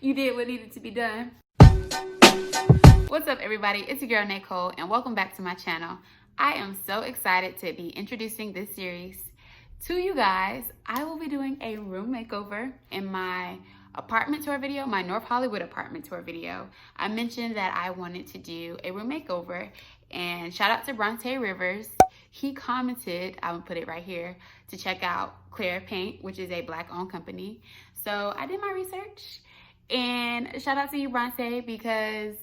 You did what needed to be done. What's up, everybody? It's your girl Nicole, and welcome back to my channel. I am so excited to be introducing this series to you guys. I will be doing a room makeover in my apartment tour video, my North Hollywood apartment tour video. I mentioned that I wanted to do a room makeover, and shout out to Bronte Rivers. He commented, I will put it right here, to check out Clare Paint, which is a Black-owned company. So I did my research, and shout out to you, Bronte, because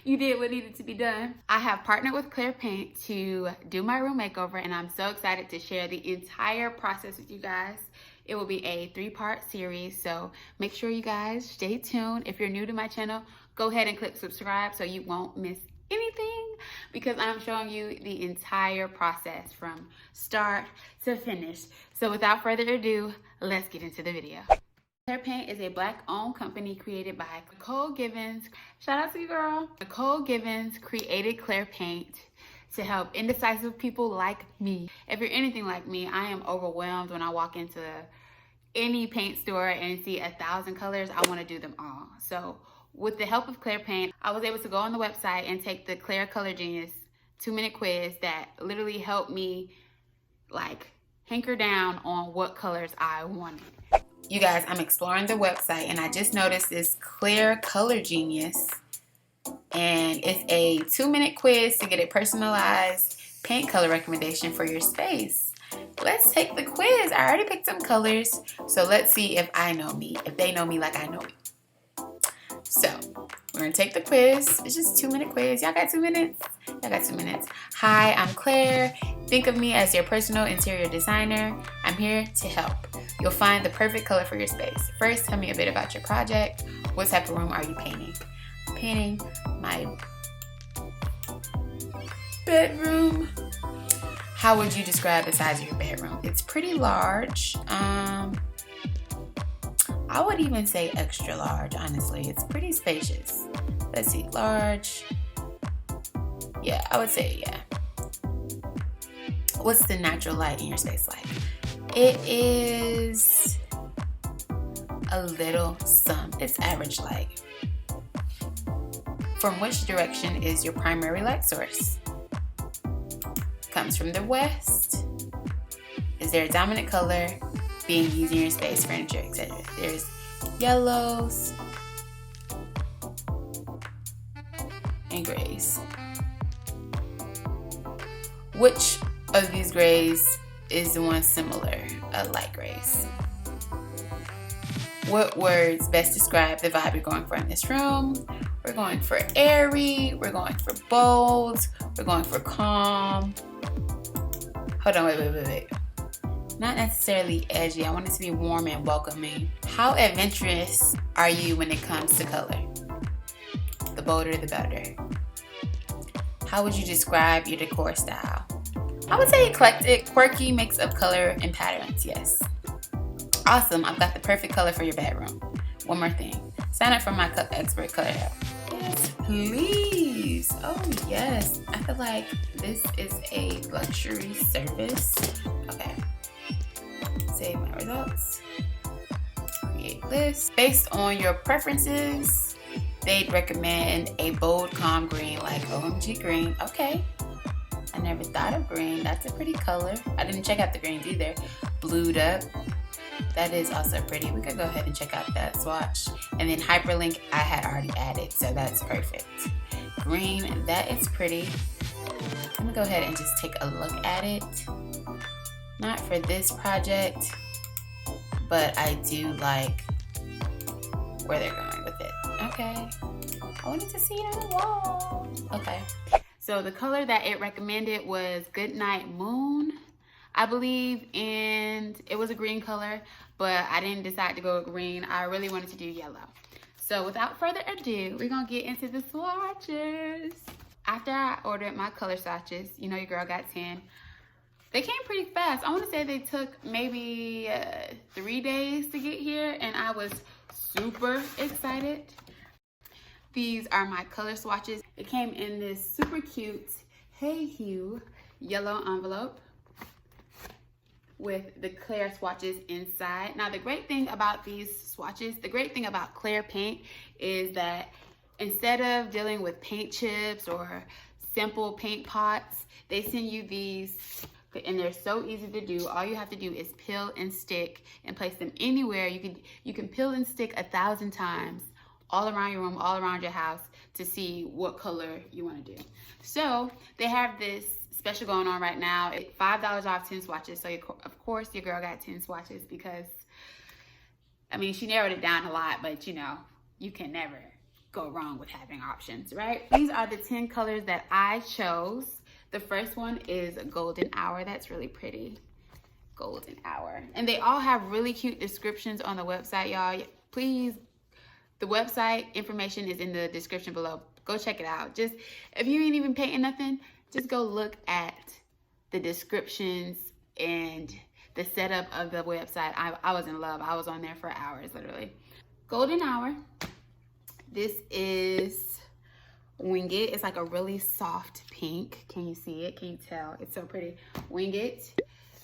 you did what needed to be done. I have partnered with Clare Paint to do my room makeover, and I'm so excited to share the entire process with you guys. It will be a 3-part series, so make sure you guys stay tuned. If you're new to my channel, go ahead and click subscribe so you won't miss anything, because I'm showing you the entire process from start to finish. So without further ado, let's get into the video. Clare Paint is a Black-owned company created by Nicole Gibbons. Shout out to you, girl. Nicole Gibbons created Clare Paint to help indecisive people like me. If you're anything like me, I am overwhelmed when I walk into any paint store and see 1,000 colors. I want to do them all. So with the help of Clare Paint, I was able to go on the website and take the Clare Color Genius 2-minute quiz that literally helped me like hanker down on what colors I wanted. You guys, I'm exploring the website and I just noticed this Clare Color Genius, and it's a 2-minute quiz to get a personalized paint color recommendation for your space. Let's take the quiz. I already picked some colors, so let's see if I know me, if they know me like I know me. So we're gonna take the quiz. It's just a 2-minute quiz. Y'all got 2 minutes? Y'all got 2 minutes. Hi, I'm Claire. Think of me as your personal interior designer. I'm here to help. You'll find the perfect color for your space. First, tell me a bit about your project. What type of room are you painting? I'm painting my bedroom. How would you describe the size of your bedroom? It's pretty large. I would even say extra large, honestly. It's pretty spacious. Let's see, large. Yeah, I would say, yeah. What's the natural light in your space like? It is a little some. It's average light. From which direction is your primary light source? Comes from the west. Is there a dominant color being used in your space, furniture, etc.? There's yellows and grays. Which of these grays is the one similar, light grays? What words best describe the vibe you're going for in this room? We're going for airy, we're going for bold, we're going for calm. Hold on, wait. Not necessarily edgy. I want it to be warm and welcoming. How adventurous are you when it comes to color? The bolder, the better. How would you describe your decor style? I would say eclectic, quirky mix of color and patterns, yes. Awesome, I've got the perfect color for your bedroom. One more thing, sign up for my expert color help. Yes, please. Oh yes, I feel like this is a luxury service. Okay. Save my results, create list. Based on your preferences, they'd recommend a bold, calm green like OMG green. Okay, I never thought of green. That's a pretty color. I didn't check out the greens either. Blued up, that is also pretty. We could go ahead and check out that swatch. And then hyperlink I had already added, so that's perfect. Green, that is pretty. I'm gonna go ahead and just take a look at it. Not for this project, but I do like where they're going with it. Okay, I wanted to see it on the wall. Okay, so the color that it recommended was Goodnight Moon, I believe, and it was a green color, but I didn't decide to go with green. I really wanted to do yellow. So without further ado, we're gonna get into the swatches. After I ordered my color swatches, you know your girl got 10. They came pretty fast. I want to say they took maybe 3 days to get here, and I was super excited. These are my color swatches. It came in this super cute Hey Hue yellow envelope with the Clare swatches inside. Now the great thing about these swatches, the great thing about Clare Paint is that instead of dealing with paint chips or simple paint pots, they send you these, and they're so easy to do. All you have to do is peel and stick and place them anywhere. You can peel and stick 1,000 times all around your room, all around your house to see what color you want to do. So they have this special going on right now. $5 off 10 swatches. So of course your girl got 10 swatches because, I mean, she narrowed it down a lot, but you know, you can never go wrong with having options, right? These are the 10 colors that I chose. The first one is Golden Hour. That's really pretty. Golden Hour. And they all have really cute descriptions on the website, y'all. Please, the website information is in the description below. Go check it out. Just, if you ain't even painting nothing, just go look at the descriptions and the setup of the website. I was in love. I was on there for hours, literally. Golden Hour. This is Wing It. It's like a really soft pink. Can you see it? Can you tell? It's so pretty. Wing It.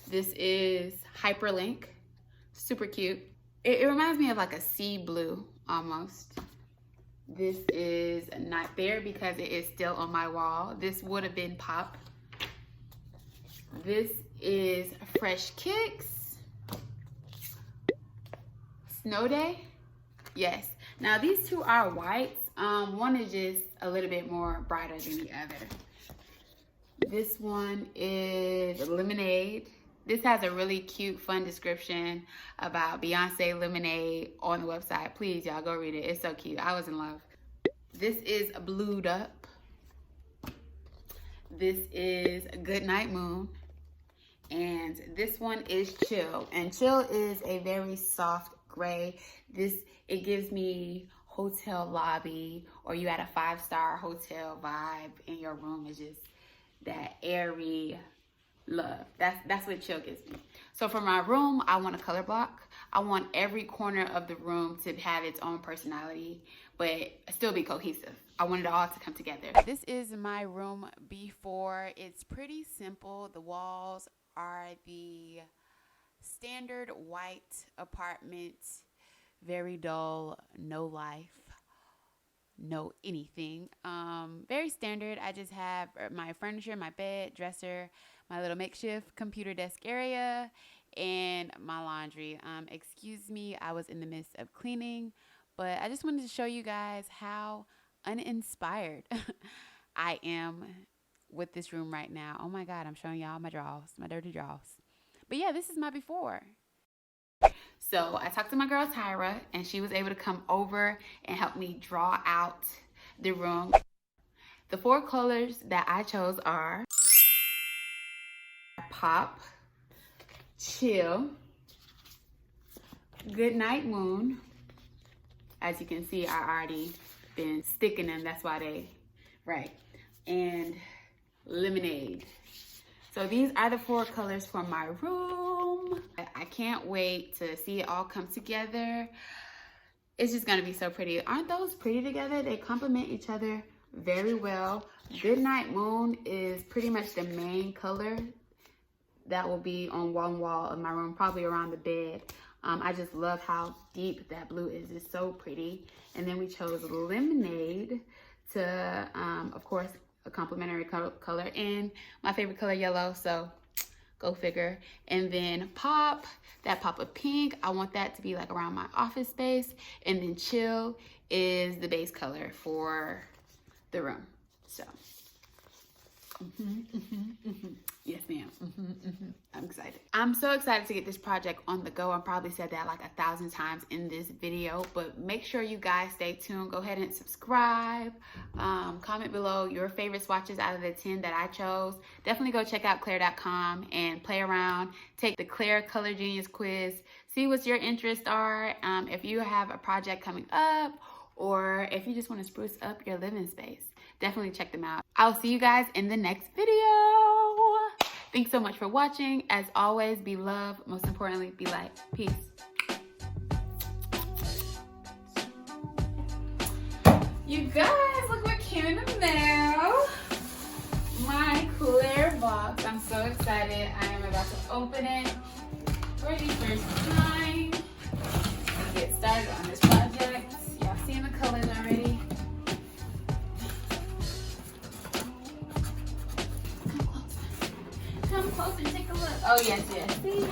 This is Hyperlink. Super cute. It reminds me of like a sea blue almost. This is not there because it is still on my wall. This would have been Pop. This is Fresh Kicks. Snow Day. Yes. Now these two are whites. One is just a little bit more brighter than the other. This one is Lemonade. This has a really cute, fun description about Beyonce Lemonade on the website. Please, y'all, go read it. It's so cute. I was in love. This is Blued Up. This is Goodnight Moon. And this one is Chill. And Chill is a very soft gray. It gives me hotel lobby, or you at a 5-star hotel vibe, and your room is just that airy love. That's what Chill gives me. So for my room, I want a color block. I want every corner of the room to have its own personality, but still be cohesive. I want it all to come together. This is my room before. It's pretty simple. The walls are the standard white apartment, very dull, no life, no anything. Very standard. I just have my furniture, my bed, dresser, my little makeshift computer desk area, and my laundry. Excuse me, I was in the midst of cleaning, but I just wanted to show you guys how uninspired I am with this room right now. Oh my God, I'm showing y'all my drawers, my dirty drawers. But yeah, this is my before. So I talked to my girl Tyra, and she was able to come over and help me draw out the room. The 4 colors that I chose are Pop, Chill, Goodnight Moon. As you can see, I already been sticking them. That's why they, right. And Lemonade. So these are the 4 colors for my room. I can't wait to see it all come together. It's just gonna be so pretty. Aren't those pretty together? They complement each other very well. Goodnight Moon is pretty much the main color that will be on one wall of my room, probably around the bed. I just love how deep that blue is. It's so pretty. And then we chose Lemonade to, of course, a complementary color, and my favorite color, yellow, so go figure. And then Pop, that pop of pink, I want that to be like around my office space. And then Chill is the base color for the room. So yes ma'am. I'm excited. I'm so excited to get this project on the go. I probably said that like 1,000 times in this video, but make sure you guys stay tuned. Go ahead and subscribe. Comment below your favorite swatches out of the 10 that I chose. Definitely go check out clare.com and play around. Take the Clare Color Genius quiz. See what your interests are. If you have a project coming up, or if you just want to spruce up your living space, definitely check them out. I'll see you guys in the next video. Thanks so much for watching. As always, be love. Most importantly, be light. Peace. You guys, look what came in the mail. My Clare box. I'm so excited. I am about to open it. there's time to get started on this project. Y'all seeing the colors already? Come close and take a look. Oh yes, yes. See?